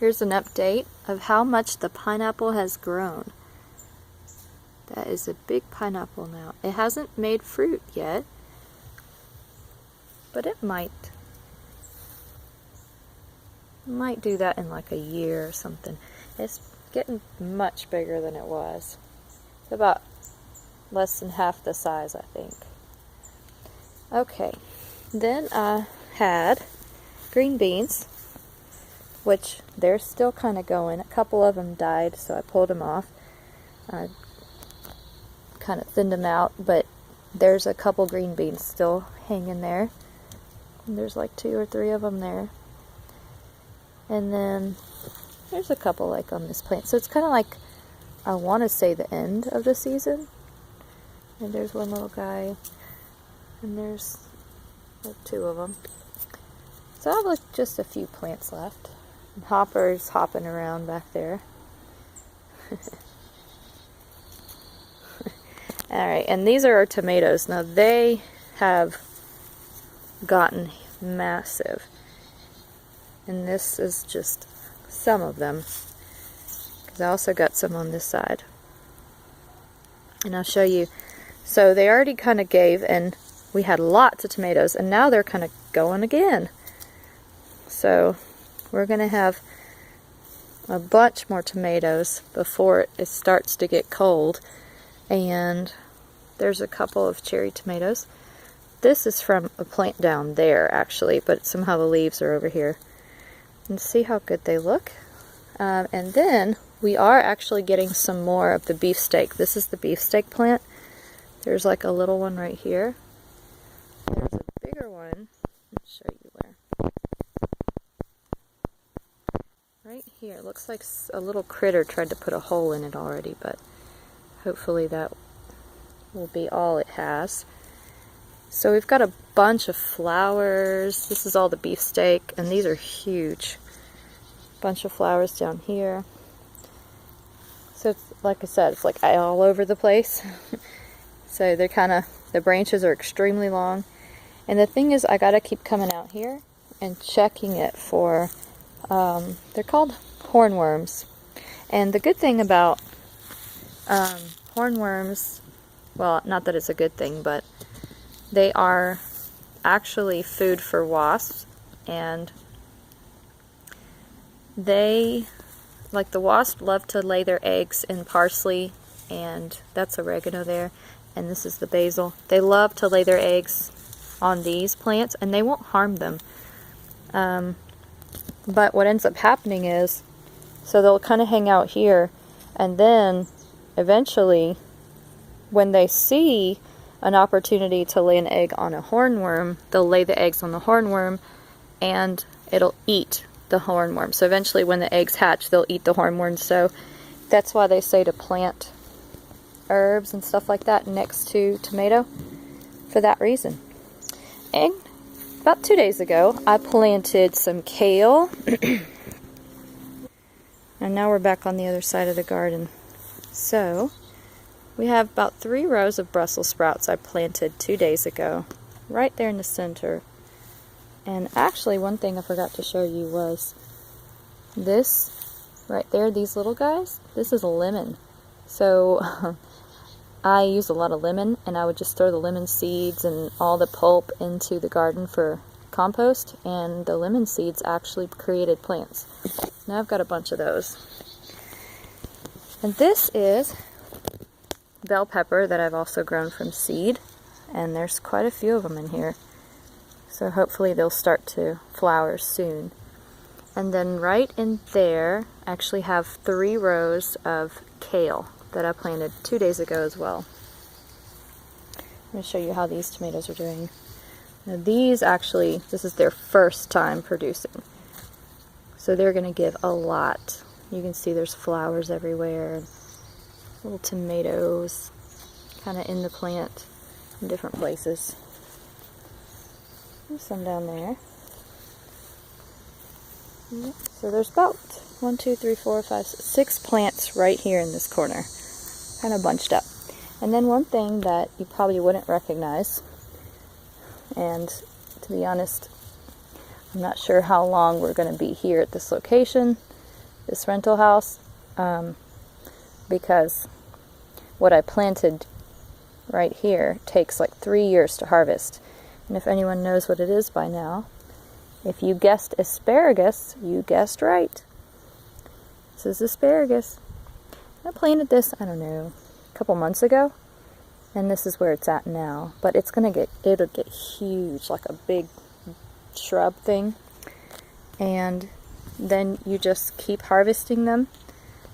here's an update of how much the pineapple has grown. That is a big pineapple now. It hasn't made fruit yet, but it might. Might do that in like a year or something. It's getting much bigger than it was. It's about less than half the size, I think. Okay, then I had green beans, which they're still kind of going. A couple of them died, so I pulled them off. I kind of thinned them out, but there's a couple green beans still hanging there. And there's like 2 or 3 of them there. And then there's a couple like on this plant. So it's kind of like, I want to say the end of the season. And there's one little guy. And there's like 2 of them. So I have like just a few plants left. And Hopper's hopping around back there. Alright, and these are our tomatoes. Now they have gotten massive. And this is just some of them. Because I also got some on this side. And I'll show you. So they already kind of gave, and we had lots of tomatoes, and now they're kind of going again. So we're going to have a bunch more tomatoes before it starts to get cold. And there's a couple of cherry tomatoes. This is from a plant down there, actually, but somehow the leaves are over here. And see how good they look. And then we are actually getting some more of the beefsteak. This is the beefsteak plant. There's like a little one right here. There's a bigger one. I'll show you where. Right here. It looks like a little critter tried to put a hole in it already, but hopefully that will be all it has. So we've got a bunch of flowers. This is all the beefsteak, and these are huge. Bunch of flowers down here. So it's, like I said, it's like all over the place. So they're kind of, the branches are extremely long. And the thing is, I gotta keep coming out here and checking it for, they're called hornworms. And the good thing about hornworms, well, not that it's a good thing, but they are actually food for wasps, and they, like the wasps, love to lay their eggs in parsley, and that's oregano there, and this is the basil. They love to lay their eggs on these plants, and they won't harm them. But what ends up happening is, so they'll kind of hang out here, and then eventually, when they see an opportunity to lay an egg on a hornworm, they'll lay the eggs on the hornworm, and it'll eat the hornworm. So eventually when the eggs hatch, they'll eat the hornworm. So that's why they say to plant herbs and stuff like that next to tomato, for that reason. And about 2 days ago, I planted some kale. And now we're back on the other side of the garden. So we have about 3 rows of Brussels sprouts I planted 2 days ago, right there in the center. And actually, one thing I forgot to show you was this right there, these little guys. This is a lemon. So I use a lot of lemon, and I would just throw the lemon seeds and all the pulp into the garden for compost, and the lemon seeds actually created plants. Now I've got a bunch of those. And this is bell pepper that I've also grown from seed, and there's quite a few of them in here, so hopefully they'll start to flower soon. And then right in there I actually have 3 rows of kale that I planted 2 days ago as well. I'm going to show you how these tomatoes are doing. Now these actually, this is their first time producing, so they're going to give a lot. You can see there's flowers everywhere, little tomatoes kind of in the plant in different places. There's some down there. So there's about 1, 2, 3, 4, 5, 6 plants right here in this corner, kind of bunched up. And then one thing that you probably wouldn't recognize, and to be honest, I'm not sure how long we're going to be here at this location, this rental house, because what I planted right here takes like 3 years to harvest. And if anyone knows what it is by now, if you guessed asparagus, you guessed right. This is asparagus. I planted this, I don't know, a couple months ago, and this is where it's at now. But it'll get huge, like a big shrub thing. And then you just keep harvesting them.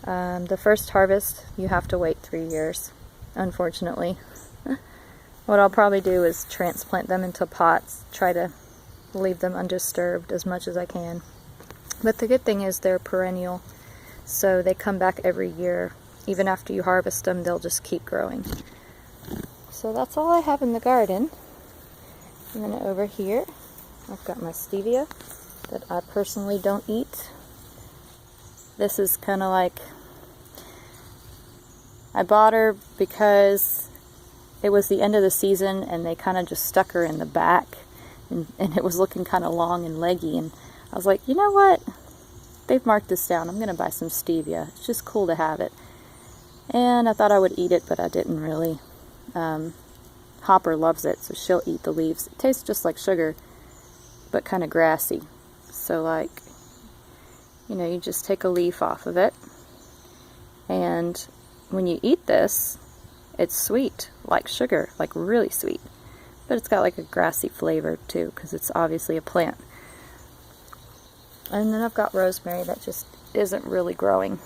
The first harvest, you have to wait 3 years, unfortunately. What I'll probably do is transplant them into pots, try to leave them undisturbed as much as I can. But the good thing is they're perennial, so they come back every year. Even after you harvest them, they'll just keep growing. So that's all I have in the garden. And then over here, I've got my stevia that I personally don't eat. This is kind of like, I bought her because it was the end of the season and they kind of just stuck her in the back, and it was looking kind of long and leggy, and I was like, you know what, they've marked this down, I'm gonna buy some stevia, it's just cool to have it. And I thought I would eat it, but I didn't really. Hopper loves it, so she'll eat the leaves. It tastes just like sugar, but kind of grassy. So like, you know, you just take a leaf off of it, and when you eat this, it's sweet, like sugar, like really sweet. But it's got like a grassy flavor too, because it's obviously a plant. And then I've got rosemary that just isn't really growing.